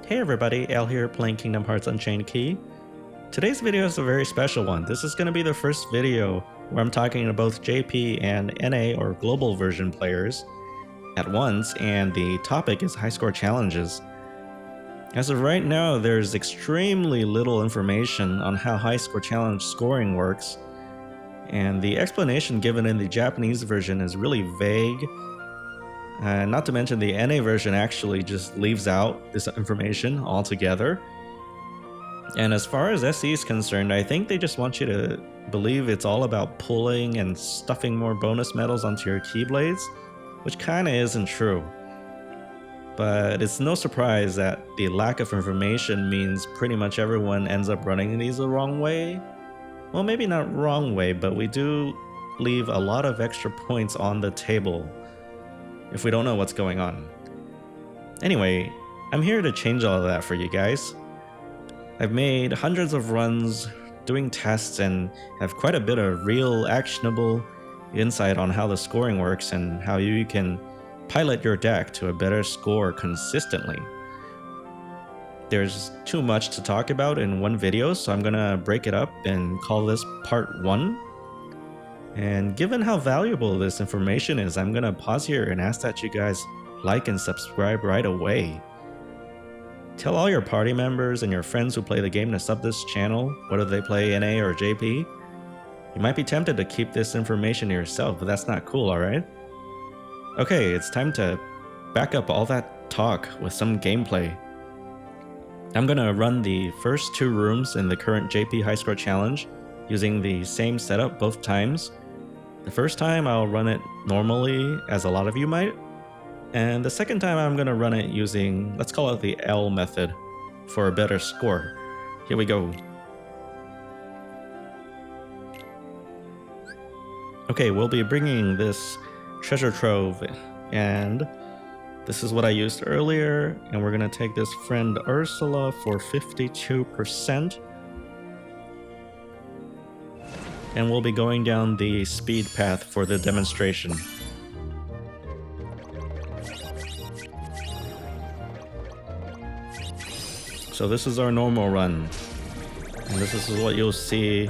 Hey everybody, Al here playing Kingdom Hearts Unchained Key. Today's video is a very special one. This is going to be the first video where I'm talking to both JP and NA or global version players at once, and the topic is high score challenges. As of right now, there's extremely little information on how high score challenge scoring works, and the explanation given in the Japanese version is really vague. Not to mention the NA version actually just leaves out this information altogether. And as far as SE is concerned, I think they just want you to believe it's all about pulling and stuffing more bonus medals onto your Keyblades, which kinda isn't true. But it's no surprise that the lack of information means pretty much everyone ends up running these the wrong way. Well, maybe not wrong way, but we do leave a lot of extra points on the table if we don't know what's going on. Anyway, I'm here to change all of that for you guys. I've made hundreds of runs doing tests and have quite a bit of real actionable insight on how the scoring works and how you can pilot your deck to a better score consistently. There's too much to talk about in one video, so I'm gonna break it up and call this part 1. And given how valuable this information is, I'm gonna pause here and ask that you guys like and subscribe right away. Tell all your party members and your friends who play the game to sub this channel, whether they play NA or JP. You might be tempted to keep this information to yourself, but that's not cool, alright? Okay, it's time to back up all that talk with some gameplay. I'm gonna run the first 2 rooms in the current JP High Score Challenge using the same setup both times. The first time I'll run it normally, as a lot of you might, and the second time I'm gonna run it using, let's call it the L method, for a better score. Here we go. Okay, we'll be bringing this treasure trove, and this is what I used earlier, and we're gonna take this friend Ursula for 52%. And we'll be going down the speed path for the demonstration. So this is our normal run, and this is what you'll see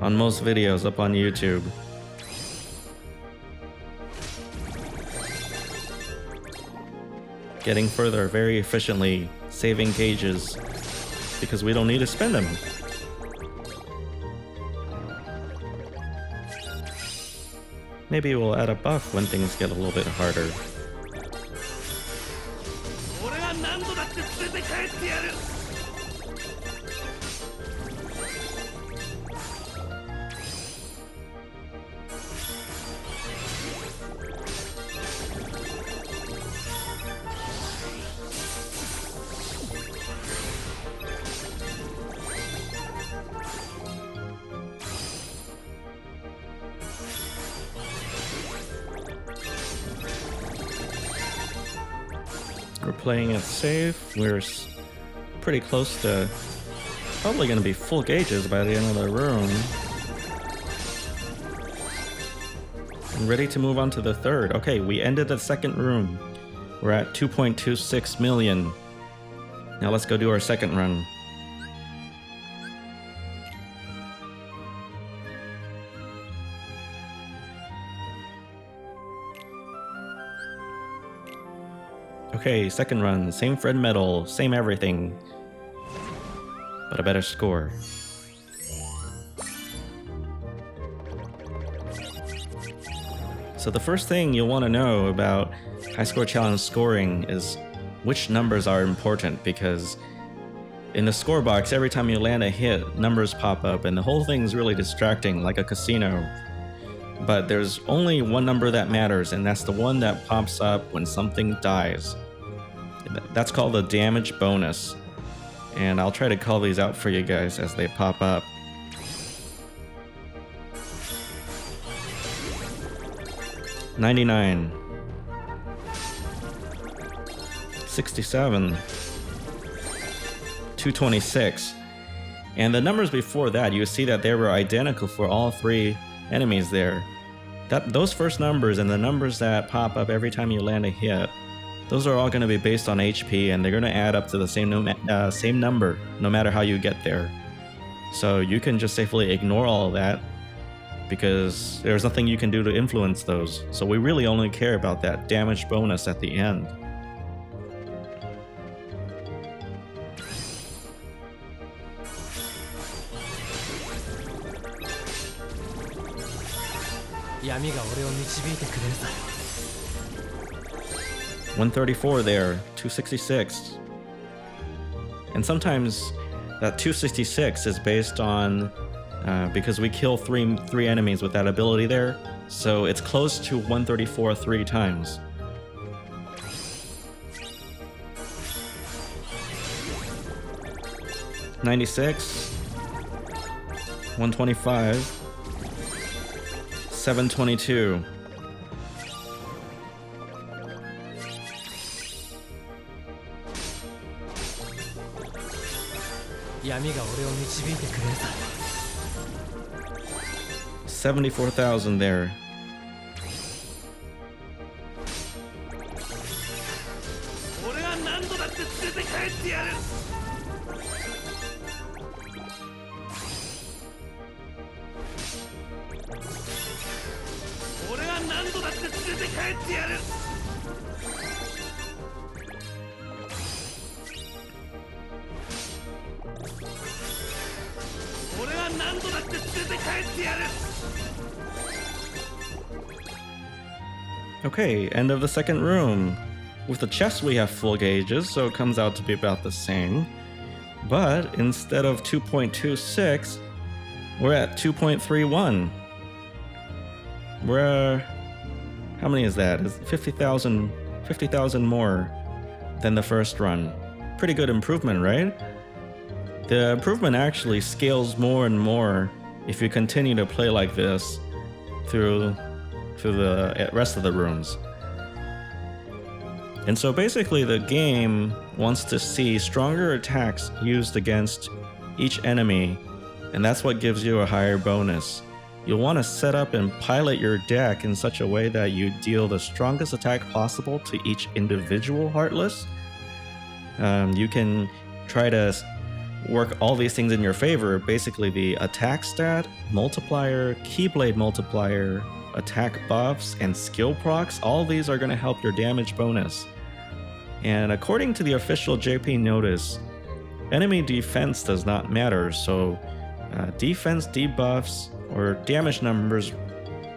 on most videos up on YouTube. Getting further very efficiently, saving gauges, because we don't need to spend them. Maybe we'll add a buff when things get a little bit harder. We're playing it safe. We're pretty close to probably going to be full gauges by the end of the room. I'm ready to move on to the third. Okay, we ended the second room. We're at 2.26 million. Now let's go do our second run. Okay, second run, same friend medal, same everything, but a better score. So the first thing you'll want to know about high score challenge scoring is which numbers are important, because in the score box, every time you land a hit, numbers pop up and the whole thing's really distracting, like a casino. But there's only one number that matters, and that's the one that pops up when something dies. That's called the damage bonus, and I'll try to call these out for you guys as they pop up. $99, $67, $226, and the numbers before that, you see that they were identical for all 3 enemies there. Those first numbers and the numbers that pop up every time you land a hit those are all going to be based on HP, and they're going to add up to the same number no matter how you get there. So you can just safely ignore all of that because there's nothing you can do to influence those. So we really only care about that damage bonus at the end. Yami ga ore o michibite kureru sa. 134 there, 266. And sometimes that 266 is based on because we kill three enemies with that ability there, so it's close to 134 3 times. $96, 125, 722. Yami ga ore o michibite kureru sa. 74,000 there. Okay, end of the second room. With the chest we have full gauges, so it comes out to be about the same. But instead of 2.26, we're at 2.31. We're how many is that? It's 50,000 more than the first run. Pretty good improvement, right? The improvement actually scales more and more if you continue to play like this through the rest of the rooms. And so basically the game wants to see stronger attacks used against each enemy, and that's what gives you a higher bonus. You'll want to set up and pilot your deck in such a way that you deal the strongest attack possible to each individual Heartless. You can try to work all these things in your favor, basically the attack stat, multiplier, keyblade multiplier, attack buffs, and skill procs. All these are going to help your damage bonus. And according to the official JP notice, enemy defense does not matter, so defense debuffs or damage numbers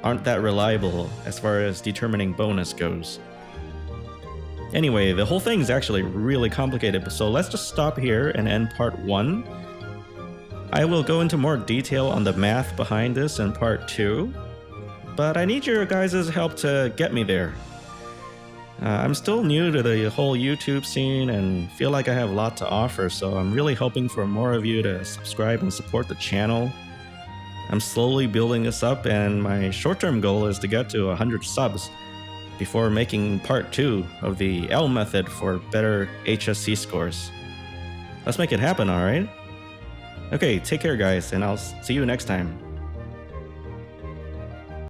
aren't that reliable as far as determining bonus goes. Anyway, the whole thing is actually really complicated, so let's just stop here and end part 1. I will go into more detail on the math behind this in part 2, but I need your guys' help to get me there. I'm still new to the whole YouTube scene and feel like I have a lot to offer, so I'm really hoping for more of you to subscribe and support the channel. I'm slowly building this up, and my short-term goal is to get to 100 subs before making part 2 of the L method for better HSC scores. Let's make it happen, alright? Okay, take care guys, and I'll see you next time.